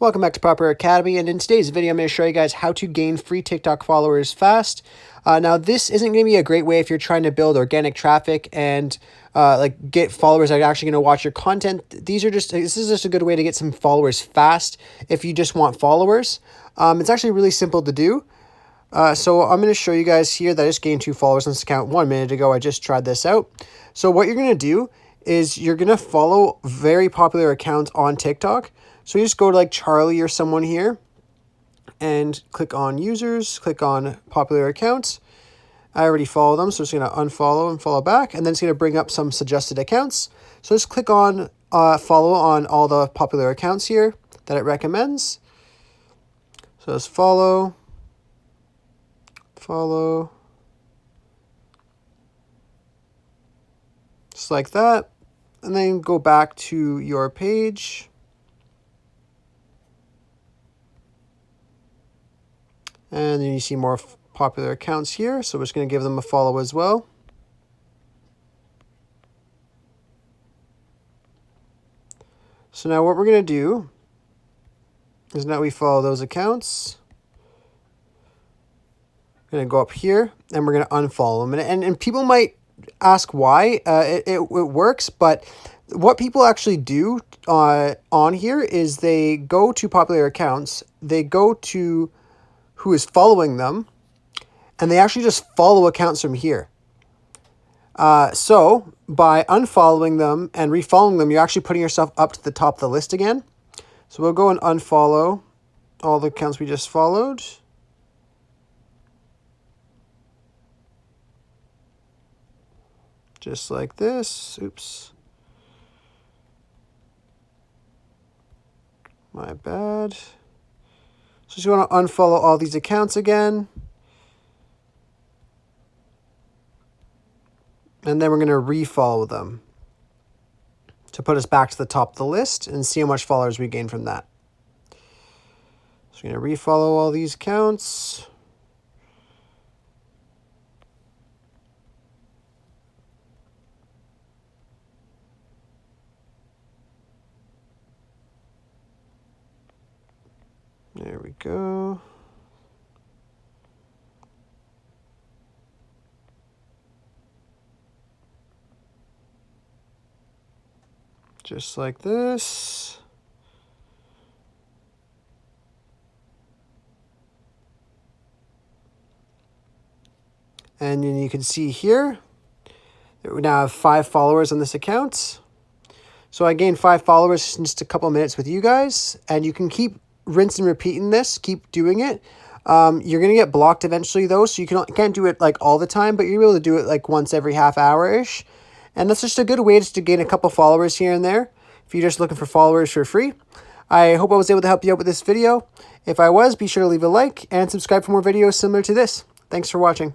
Welcome back to Proper Academy, and in today's video I'm going to show you guys how to gain free TikTok followers fast. Now this isn't going to be a great way if you're trying to build organic traffic and like get followers that are actually going to watch your content. This is just a good way to get some followers fast if you just want followers. It's actually really simple to do. So I'm going to show you guys here that I just gained 2 followers on this account 1 minute ago. I just tried this out. So what you're going to do is you're going to follow very popular accounts on TikTok. So you just go to like Charlie or someone here and click on users, click on popular accounts. I already follow them, so it's going to unfollow and follow back, and then it's going to bring up some suggested accounts. So just click on follow on all the popular accounts here that it recommends. So just follow, just like that, and then go back to your page. And then you see more popular accounts here, so we're just going to give them a follow as well. So now what we're going to do is now we follow those accounts. We're going to go up here, and we're going to unfollow them. And people might ask why. It works, but what people actually do on here is they go to popular accounts, they go to who is following them, and they actually just follow accounts from here. So by unfollowing them and refollowing them, you're actually putting yourself up to the top of the list again. So we'll go and unfollow all the accounts we just followed. Just like this. Oops. My bad. So you want to unfollow all these accounts again. And then we're going to refollow them to put us back to the top of the list and see how much followers we gain from that. So we're going to refollow all these accounts. There we go. Just like this. And then you can see here that we now have 5 followers on this account. So I gained 5 followers in just a couple minutes with you guys, and you can keep rinse and repeating this, keep doing it. You're going to get blocked eventually though, so you can't do it like all the time, but you're able to do it like once every half hour-ish. And that's just a good way just to gain a couple followers here and there if you're just looking for followers for free. I hope I was able to help you out with this video. If I was, be sure to leave a like and subscribe for more videos similar to this. Thanks for watching.